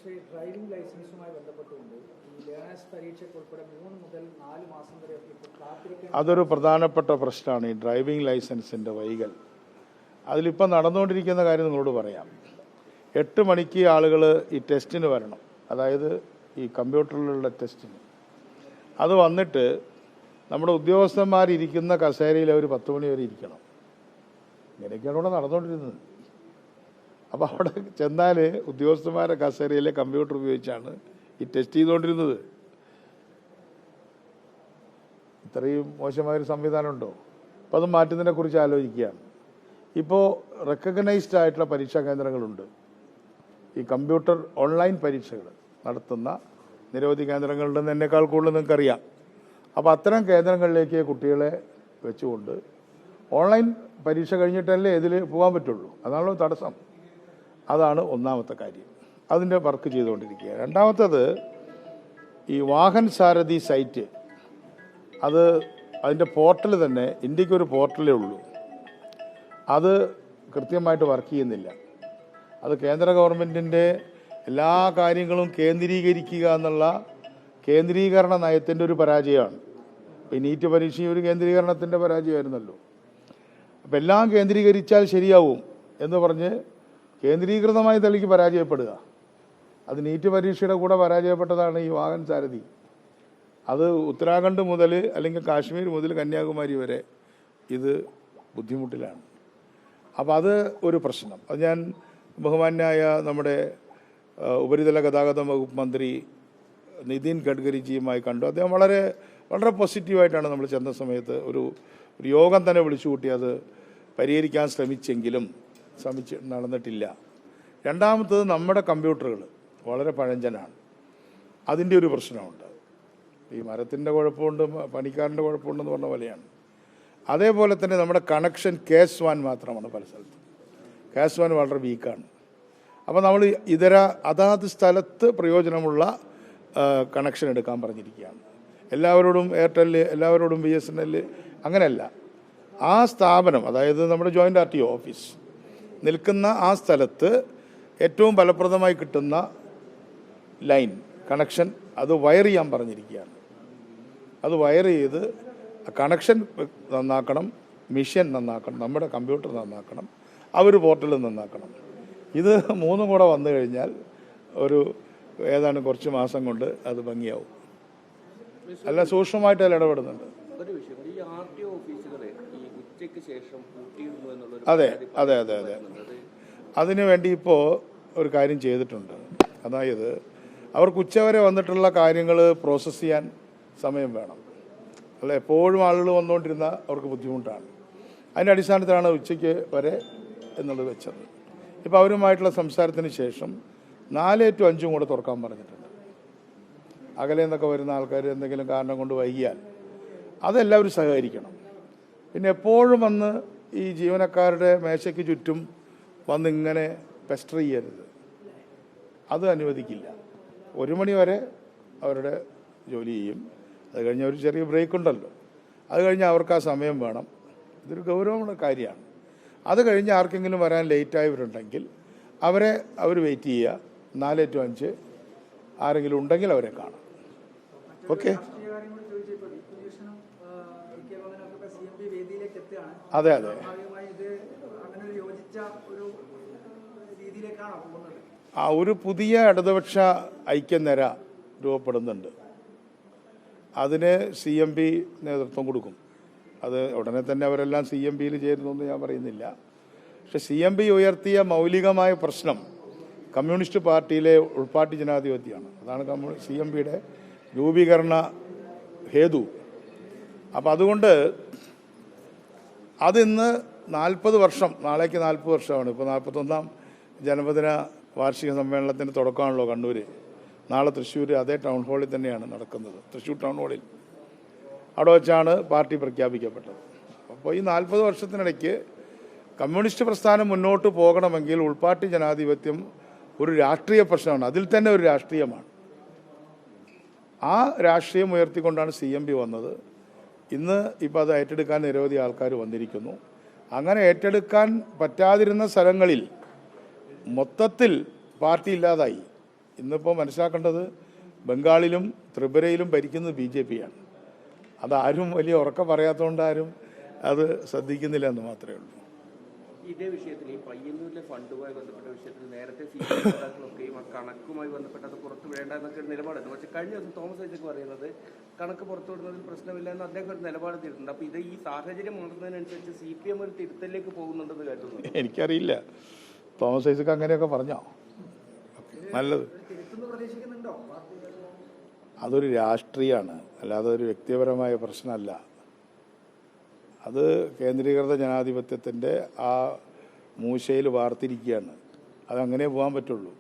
പക്ഷേ ഡ്രൈവിംഗ് ലൈസൻസുമായി ബന്ധപ്പെട്ടുകൊണ്ട് ഈ ലേണേഴ്സ് പരീക്ഷയ്ക്ക് ഉൾപ്പെടെ 3 മുതൽ 4 മാസം വരെ ഇപ്പോൾ കാത്തിരിക്കാൻ അതൊരു പ്രധാനപ്പെട്ട പ്രശ്നമാണ്, ഈ ഡ്രൈവിംഗ് ലൈസൻസിൻ്റെ വൈകൽ. അതിലിപ്പോൾ നടന്നുകൊണ്ടിരിക്കുന്ന കാര്യം നിങ്ങളോട് പറയാം. 8 മണിക്ക് ആളുകൾ ഈ ടെസ്റ്റിന് വരണം, അതായത് ഈ കമ്പ്യൂട്ടറിലുള്ള ടെസ്റ്റിന്. അത് വന്നിട്ട് നമ്മുടെ ഉദ്യോഗസ്ഥന്മാരിരിക്കുന്ന കസേരയിൽ അവർ 10 മണി വരെ ഇരിക്കണം. ഇങ്ങനെയൊക്കെയാണ് ഇവിടെ നടന്നുകൊണ്ടിരുന്നത്. അപ്പോൾ അവിടെ ചെന്നാൽ ഉദ്യോഗസ്ഥന്മാരുടെ കസേരയിലെ കമ്പ്യൂട്ടർ ഉപയോഗിച്ചാണ് ഈ ടെസ്റ്റ് ചെയ്തുകൊണ്ടിരുന്നത്. ഇത്രയും മോശമായൊരു സംവിധാനമുണ്ടോ? അപ്പോൾ അത് മാറ്റുന്നതിനെക്കുറിച്ച് ആലോചിക്കുകയാണ്. ഇപ്പോൾ റെക്കഗ്നൈസ്ഡ് ആയിട്ടുള്ള പരീക്ഷാ കേന്ദ്രങ്ങളുണ്ട്. ഈ കമ്പ്യൂട്ടർ ഓൺലൈൻ പരീക്ഷകൾ നടത്തുന്ന നിരവധി കേന്ദ്രങ്ങളുണ്ടെന്ന് എന്നെക്കാൾ കൂടുതൽ നിങ്ങൾക്കറിയാം. അപ്പോൾ അത്തരം കേന്ദ്രങ്ങളിലേക്ക് കുട്ടികളെ വെച്ചുകൊണ്ട് ഓൺലൈൻ പരീക്ഷ കഴിഞ്ഞിട്ടല്ലേ ഇതിൽ പോകാൻ പറ്റുള്ളൂ. അതാണല്ലോ തടസ്സം. അതാണ് ഒന്നാമത്തെ കാര്യം. അതിൻ്റെ വർക്ക് ചെയ്തുകൊണ്ടിരിക്കുക. രണ്ടാമത്തത് ഈ വാഹൻ സാരഥി സൈറ്റ്, അതിൻ്റെ പോർട്ടൽ തന്നെ ഇന്ത്യക്കൊരു പോർട്ടലേ ഉള്ളൂ. അത് കൃത്യമായിട്ട് വർക്ക് ചെയ്യുന്നില്ല. അത് കേന്ദ്ര ഗവൺമെൻറ്റിൻ്റെ എല്ലാ കാര്യങ്ങളും കേന്ദ്രീകരിക്കുക എന്നുള്ള കേന്ദ്രീകരണ നയത്തിൻ്റെ ഒരു പരാജയമാണ്. ഈ നീറ്റ് പരീക്ഷയും ഒരു കേന്ദ്രീകരണത്തിൻ്റെ പരാജയമായിരുന്നല്ലോ. അപ്പം എല്ലാം കേന്ദ്രീകരിച്ചാൽ ശരിയാവും എന്ന് പറഞ്ഞ് കേന്ദ്രീകൃതമായി തളിക്ക് പരാജയപ്പെടുക. അത് നീറ്റ് പരീക്ഷയുടെ കൂടെ പരാജയപ്പെട്ടതാണ് ഈ വാഹൻ സാരഥി. അത് ഉത്തരാഖണ്ഡ് മുതൽ അല്ലെങ്കിൽ കാശ്മീർ മുതൽ കന്യാകുമാരി വരെ ഇത് ബുദ്ധിമുട്ടിലാണ്. അപ്പോൾ അത് ഒരു പ്രശ്നം. അത് ഞാൻ ബഹുമാന്യായ നമ്മുടെ ഉപരിതല ഗതാഗത വകുപ്പ് മന്ത്രി നിതിൻ ഗഡ്കരിജിയുമായി കണ്ടു. അദ്ദേഹം വളരെ വളരെ പോസിറ്റീവായിട്ടാണ് നമ്മൾ ചെന്ന സമയത്ത് ഒരു യോഗം തന്നെ വിളിച്ചു കൂട്ടി അത് പരിഹരിക്കാൻ ശ്രമിച്ചെങ്കിലും നടന്നിട്ടില്ല. രണ്ടാമത്തത് നമ്മുടെ കമ്പ്യൂട്ടറുകൾ വളരെ പഴഞ്ചനാണ്. അതിൻ്റെ ഒരു പ്രശ്നമുണ്ട്. ഈ മരത്തിൻ്റെ കുഴപ്പമുണ്ട്, പണിക്കാരൻ്റെ കുഴപ്പമുണ്ടെന്ന് പറഞ്ഞ പോലെയാണ്. അതേപോലെ തന്നെ നമ്മുടെ കണക്ഷൻ കേസ് 1 മാത്രമാണ് പല സ്ഥലത്തും. കേസ് 1 വളരെ വീക്കാണ്. അപ്പോൾ നമ്മൾ അതാത് സ്ഥലത്ത് പ്രയോജനമുള്ള കണക്ഷൻ എടുക്കാൻ പറഞ്ഞിരിക്കുകയാണ്. എല്ലാവരോടും എയർടെൽ, എല്ലാവരോടും BSNL അങ്ങനെയല്ല. ആ സ്ഥാപനം, അതായത് നമ്മുടെ ജോയിൻ്റ് RTO ഓഫീസ് നിൽക്കുന്ന ആ സ്ഥലത്ത് ഏറ്റവും ഫലപ്രദമായി കിട്ടുന്ന ലൈൻ കണക്ഷൻ അത് വയർ ചെയ്യാൻ പറഞ്ഞിരിക്കുകയാണ്. അത് വയർ ചെയ്ത് കണക്ഷൻ നന്നാക്കണം, മിഷൻ നന്നാക്കണം, നമ്മുടെ കമ്പ്യൂട്ടർ നന്നാക്കണം, അവർ പോർട്ടൽ നന്നാക്കണം. ഇത് 3 കൂടെ വന്നു കഴിഞ്ഞാൽ ഏതാണ്ട് കുറച്ച് മാസം കൊണ്ട് അത് ഭംഗിയാവും. അല്ല, സൂക്ഷ്മമായിട്ട് അതിൽ ഇടപെടുന്നുണ്ട്. അതെ അതെ അതെ അതെ അതിനു വേണ്ടി ഇപ്പോൾ ഒരു കാര്യം ചെയ്തിട്ടുണ്ട്. അതായത് അവർക്ക് ഉച്ചവരെ വന്നിട്ടുള്ള കാര്യങ്ങൾ പ്രോസസ്സ് ചെയ്യാൻ സമയം വേണം. അല്ല, എപ്പോഴും ആളുകൾ വന്നുകൊണ്ടിരുന്ന അവർക്ക് ബുദ്ധിമുട്ടാണ്. അതിൻ്റെ അടിസ്ഥാനത്തിലാണ് ഉച്ചയ്ക്ക് വരെ എന്നുള്ളത് വെച്ചത്. ഇപ്പോൾ അവരുമായിട്ടുള്ള സംസാരത്തിന് ശേഷം 4 to 5 കൂടെ തുറക്കാൻ പറഞ്ഞിട്ടുണ്ട്. അകലെ നിന്നൊക്കെ വരുന്ന ആൾക്കാർ എന്തെങ്കിലും കാരണം കൊണ്ട് വൈകിയാൽ അതെല്ലാവരും സഹകരിക്കണം. പിന്നെ എപ്പോഴും വന്ന് ഈ ജീവനക്കാരുടെ മേശയ്ക്ക് ചുറ്റും വന്നിങ്ങനെ പെസ്റ്റർ ചെയ്യരുത്. അത് അനുവദിക്കില്ല. 1 മണി വരെ അവരുടെ ജോലി ചെയ്യും. അത് കഴിഞ്ഞ് ഒരു ചെറിയ ബ്രേക്ക് ഉണ്ടല്ലോ, അത് കഴിഞ്ഞ് അവർക്ക് ആ സമയം വേണം. ഇതൊരു ഗൗരവമുള്ള കാര്യമാണ്. അത് കഴിഞ്ഞ് ആർക്കെങ്കിലും വരാൻ ലേറ്റായവരുണ്ടെങ്കിൽ അവർ വെയിറ്റ് ചെയ്യുക. 4 to 5 ആരെങ്കിലും ഉണ്ടെങ്കിൽ അവരെ കാണാം. ഓക്കെ. അതെ അതെ ഒരു പുതിയ ഇടതുപക്ഷ ഐക്യനിര രൂപപ്പെടുന്നുണ്ട്. അതിന് CMP നേതൃത്വം കൊടുക്കും. അത് ഉടനെ തന്നെ അവരെല്ലാം CMPയിൽ ചേരുന്നൊന്നും ഞാൻ പറയുന്നില്ല. പക്ഷെ CMP ഉയർത്തിയ മൗലികമായ പ്രശ്നം കമ്മ്യൂണിസ്റ്റ് പാർട്ടിയിലെ ഉൾപാർട്ടി ജനാധിപത്യമാണ്. അതാണ് CMPയുടെ രൂപീകരണ ഹേതു. അപ്പം അതുകൊണ്ട് അതിന്ന് 40 വർഷം, നാളേക്ക് 40 വർഷമാണ്. ഇപ്പോൾ 41ാം ജന്മദിന വാർഷിക സമ്മേളനത്തിൻ്റെ തുടക്കമാണല്ലോ കണ്ണൂർ. നാളെ തൃശ്ശൂർ അതേ ടൗൺ ഹാളിൽ തന്നെയാണ് നടക്കുന്നത്. തൃശ്ശൂർ ടൗൺ ഹാളിൽ അവിടെ വെച്ചാണ് പാർട്ടി പ്രഖ്യാപിക്കപ്പെട്ടത്. അപ്പോൾ ഈ 40 വർഷത്തിനിടയ്ക്ക് കമ്മ്യൂണിസ്റ്റ് പ്രസ്ഥാനം മുന്നോട്ട് പോകണമെങ്കിൽ ഉൾപാർട്ടി ജനാധിപത്യം ഒരു രാഷ്ട്രീയ പ്രശ്നമാണ്. അതിൽ തന്നെ ഒരു രാഷ്ട്രീയമാണ്. ആ രാഷ്ട്രീയം ഉയർത്തിക്കൊണ്ടാണ് CMP വന്നത്. ഇന്ന് ഇപ്പോൾ അത് ഏറ്റെടുക്കാൻ നിരവധി ആൾക്കാർ വന്നിരിക്കുന്നു. അങ്ങനെ ഏറ്റെടുക്കാൻ പറ്റാതിരുന്ന സ്ഥലങ്ങളിൽ മൊത്തത്തിൽ പാർട്ടി ഇല്ലാതായി. ഇന്നിപ്പോൾ മനസ്സിലാക്കേണ്ടത് ബംഗാളിലും ത്രിപുരയിലും ഭരിക്കുന്നത് BJP ആണ്. അതാരും വലിയ ഉറക്കം പറയാത്തതുകൊണ്ട് ആരും അത് ശ്രദ്ധിക്കുന്നില്ല എന്ന് മാത്രമേ ഉള്ളൂ. ഇതേ വിഷയത്തിൽ ഈ പയ്യന്നൂരിലെ ഫണ്ടുമായി ബന്ധപ്പെട്ട വിഷയത്തിൽ നേരത്തെ CPM നേതാക്കളൊക്കെയും ആ കണക്കുമായി ബന്ധപ്പെട്ടത് പുറത്തു വിടേണ്ട എന്നൊക്കെ ഒരു നിലപാടുണ്ട്. പക്ഷേ കഴിഞ്ഞ ദിവസം തോമസ് ഐസക് പറയുന്നത് കണക്ക് പുറത്തുവിടുന്നതിൽ പ്രശ്നമില്ല എന്ന് അദ്ദേഹം ഒരു നിലപാട് തിരുത്തുന്നുണ്ട്. അപ്പോൾ ഇത് ഈ സാഹചര്യം മാറുന്നതിനനുസരിച്ച് CPM ഒരു തിരുത്തലിലേക്ക് പോകുന്നുണ്ടെന്ന് കരുതുന്നു. എനിക്കറിയില്ല, തോമസ് ഐസക് അങ്ങനെയൊക്കെ പറഞ്ഞോ? നല്ലത്. അതൊരു രാഷ്ട്രീയമാണ്, അല്ലാതെ ഒരു വ്യക്തിപരമായ പ്രശ്നമല്ല. അത് കേന്ദ്രീകൃത ജനാധിപത്യത്തിൻ്റെ ആ മൂശയിൽ വാർത്തിരിക്കുകയാണ്. അതങ്ങനെ പോകാൻ പറ്റുള്ളൂ.